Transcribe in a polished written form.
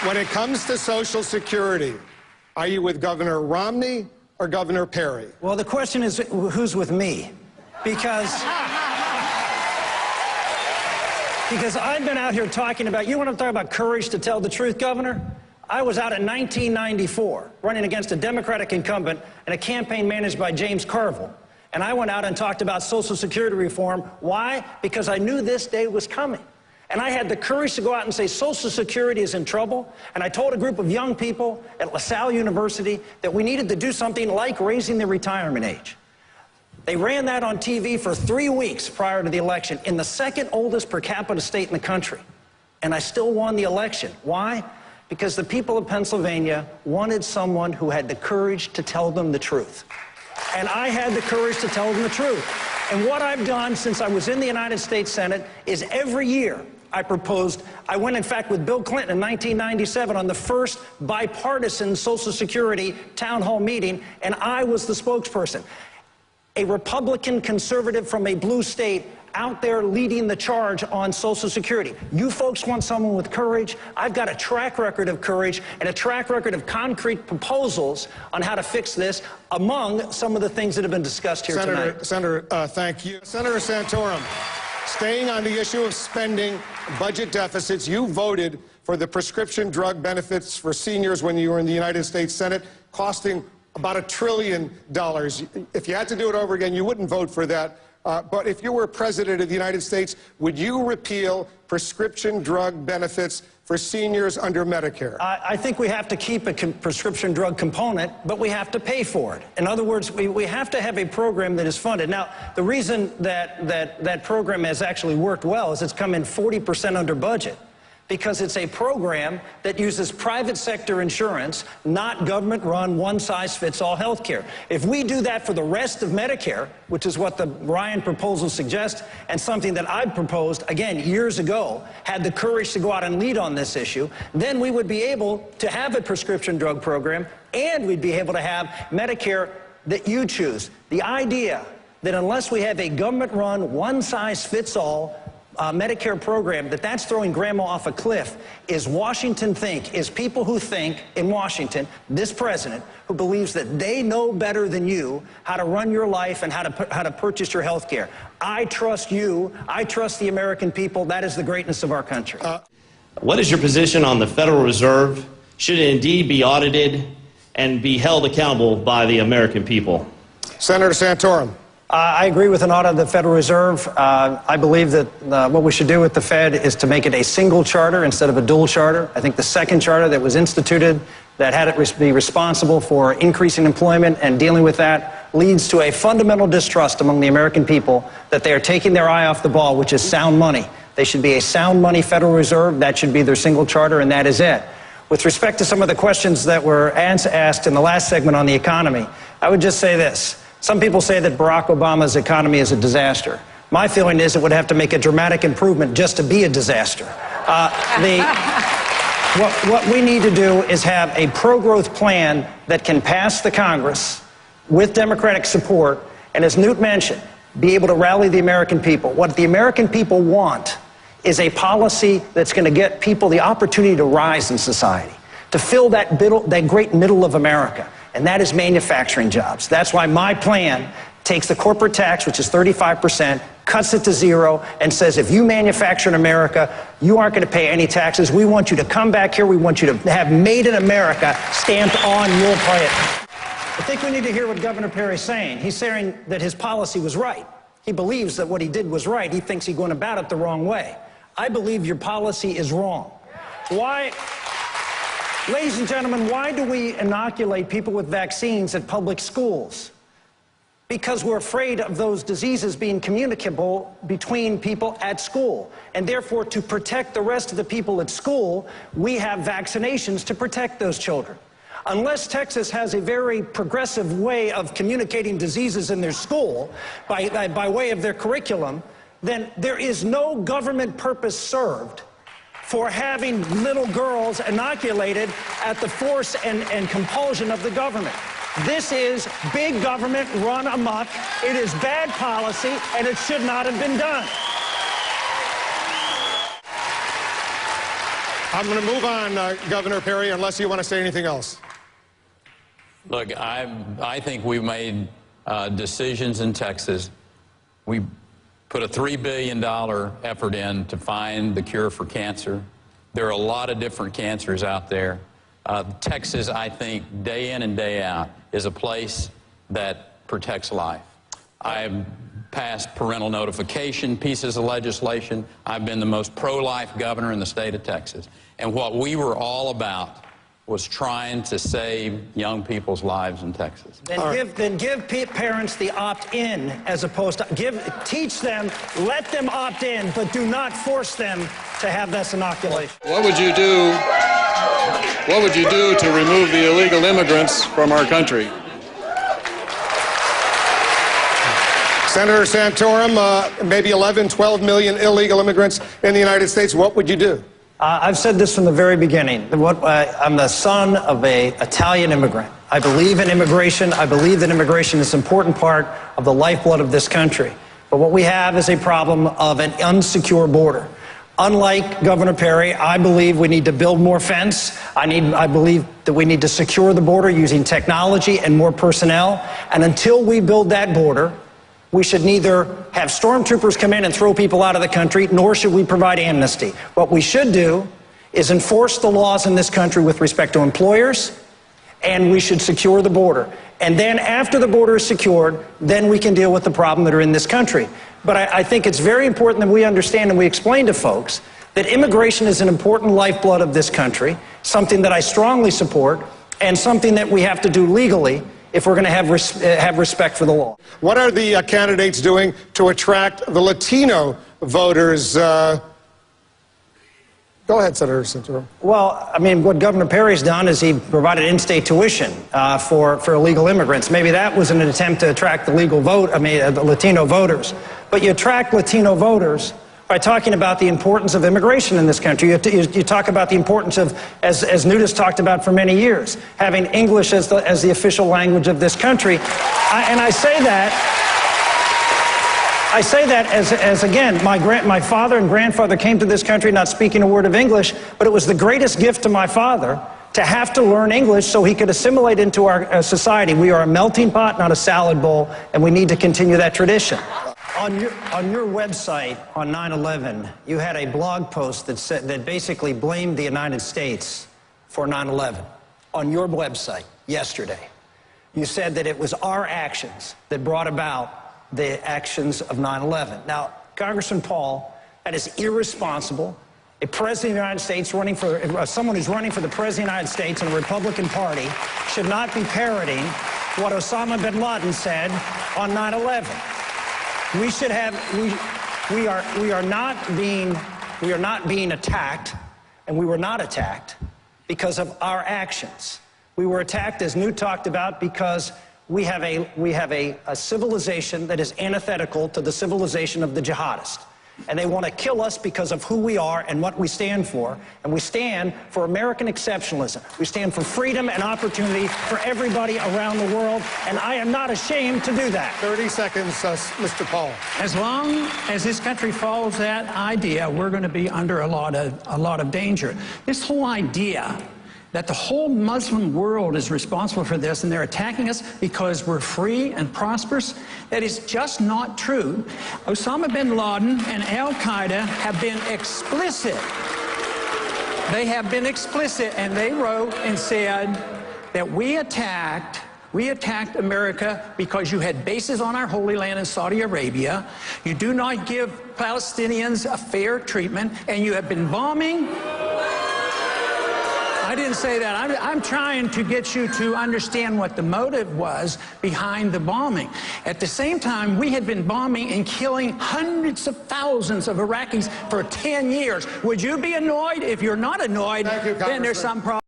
When it comes to Social Security, are you with Governor Romney or Governor Perry? Well, the question is, who's with me? Because I've been out here talking about, you want to talk about courage to tell the truth, Governor? I was out in 1994 running against a Democratic incumbent in a campaign managed by James Carville. And I went out and talked about Social Security reform. Why? Because I knew this day was coming. And I had the courage to go out and say Social Security is in trouble. And I told a group of young people at LaSalle University that we needed to do something like raising the retirement age. They ran that on TV for 3 weeks prior to the election in the second oldest per capita state in the country. And I still won the election. Why? Because the people of Pennsylvania wanted someone who had the courage to tell them the truth. And I had the courage to tell them the truth. And what I've done since I was in the United States Senate is every year I proposed, I went in fact with Bill Clinton in 1997 on the first bipartisan Social Security town hall meeting, and I was the spokesperson. A Republican conservative from a blue state out there leading the charge on Social Security. You folks want someone with courage? I've got a track record of courage and a track record of concrete proposals on how to fix this, among some of the things that have been discussed here tonight. Senator, thank you. Senator Santorum, staying on the issue of spending, budget deficits, you voted for the prescription drug benefits for seniors when you were in the United States Senate, costing about $1 trillion. If you had to do it over again, you wouldn't vote for that. But if you were president of the United States, would you repeal prescription drug benefits for seniors under Medicare? I think we have to keep a prescription drug component, but we have to pay for it. In other words, we have to have a program that is funded. Now, the reason that program has actually worked well is it's come in 40% under budget, because it's a program that uses private sector insurance, not government-run, one-size-fits-all health care. If we do that for the rest of Medicare, which is what the Ryan proposal suggests, and something that I proposed, again, years ago, had the courage to go out and lead on this issue, then we would be able to have a prescription drug program, and we'd be able to have Medicare that you choose. The idea that unless we have a government-run, one-size-fits-all Medicare program, that's throwing grandma off a cliff, is people who think in Washington, this president, who believes that they know better than you how to run your life and how to purchase your health care. I trust you. I trust the American people. That is the greatness of our country. What is your position on the Federal Reserve? Should it indeed be audited and be held accountable by the American people? Senator Santorum. I agree with an audit of the Federal Reserve. I believe that what we should do with the Fed is to make it a single charter instead of a dual charter. I think the second charter that was instituted that had it be responsible for increasing employment and dealing with that leads to a fundamental distrust among the American people that they are taking their eye off the ball, which is sound money. They should be a sound money Federal Reserve. That should be their single charter, and that is it. With respect to some of the questions that were asked in the last segment on the economy, I would just say this. Some people say that Barack Obama's economy is a disaster. My feeling is it would have to make a dramatic improvement just to be a disaster. What we need to do is have a pro-growth plan that can pass the Congress with Democratic support, and as Newt mentioned, be able to rally the American people. What the American people want is a policy that's going to get people the opportunity to rise in society, to fill that great middle of America. And that is manufacturing jobs. That's why my plan takes the corporate tax, which is 35%, cuts it to zero, and says if you manufacture in America, you aren't going to pay any taxes. We want you to come back here. We want you to have Made in America stamped on your plate. I think we need to hear what Governor Perry is saying. He's saying that his policy was right. He believes that what he did was right. He thinks he's going about it the wrong way. I believe your policy is wrong. Why? Ladies and gentlemen, why do we inoculate people with vaccines at public schools? Because we're afraid of those diseases being communicable between people at school. And therefore, to protect the rest of the people at school, we have vaccinations to protect those children. Unless Texas has a very progressive way of communicating diseases in their school by way of their curriculum, then there is no government purpose served for having little girls inoculated at the force and compulsion of the government. This is big government run amok. It is bad policy, and it should not have been done. I'm going to move on, Governor Perry, unless you want to say anything else. Look, I think we've made decisions in Texas. We put a $3 billion effort in to find the cure for cancer. There are a lot of different cancers out there. Texas, I think, day in and day out, is a place that protects life. I've passed parental notification pieces of legislation. I've been the most pro-life governor in the state of Texas. And what we were all about was trying to save young people's lives in Texas. Then give parents the opt-in as opposed to teach them, let them opt in, but do not force them to have this inoculation. What would you do? What would you do to remove the illegal immigrants from our country? Senator Santorum, maybe 11, 12 million illegal immigrants in the United States. What would you do? I've said this from the very beginning. I'm the son of an Italian immigrant. I believe in immigration. I believe that immigration is an important part of the lifeblood of this country. But what we have is a problem of an unsecure border. Unlike Governor Perry, I believe we need to build more fence. I believe that we need to secure the border using technology and more personnel. And until we build that border, we should neither have stormtroopers come in and throw people out of the country, nor should we provide amnesty. What we should do is enforce the laws in this country with respect to employers, and we should secure the border. And then after the border is secured, then we can deal with the problem that are in this country. But I think it's very important that we understand and we explain to folks that immigration is an important lifeblood of this country, something that I strongly support, and something that we have to do legally if we're going to have respect for the law. What are the candidates doing to attract the Latino voters? Go ahead, Senator Santorum. Well, I mean, what Governor Perry's done is he provided in-state tuition for illegal immigrants. Maybe that was an attempt to attract the the Latino voters. But you attract Latino voters by talking about the importance of immigration in this country. You talk about the importance of, as Newt has talked about for many years, having English as the official language of this country. And I say that as again, my father and grandfather came to this country not speaking a word of English, but it was the greatest gift to my father to have to learn English so he could assimilate into our society. We are a melting pot, not a salad bowl, and we need to continue that tradition. On your website on 9/11, you had a blog post that basically blamed the United States for 9/11. On your website yesterday, you said that it was our actions that brought about the actions of 9/11. Now, Congressman Paul, that is irresponsible. A president of the United States someone who's running for the president of the United States in the Republican Party should not be parroting what Osama bin Laden said on 9/11. We are not being attacked, and we were not attacked because of our actions. We were attacked, as Newt talked about, because we have a civilization that is antithetical to the civilization of the jihadists. And they want to kill us because of who we are and what we stand for. And we stand for American exceptionalism. We stand for freedom and opportunity for everybody around the world. And I am not ashamed to do that. 30 seconds, Mr. Paul. As long as this country follows that idea, we're going to be under a lot of danger. This whole idea that the whole Muslim world is responsible for this and they're attacking us because we're free and prosperous, that is just not true. Osama bin Laden and Al-Qaeda have been explicit. They have been explicit, and they wrote and said that we attacked America because you had bases on our Holy Land in Saudi Arabia. You do not give Palestinians a fair treatment, and you have been bombing. I didn't say that. I'm trying to get you to understand what the motive was behind the bombing. At the same time, we had been bombing and killing hundreds of thousands of Iraqis for 10 years. Would you be annoyed? If you're not annoyed, then there's some problem.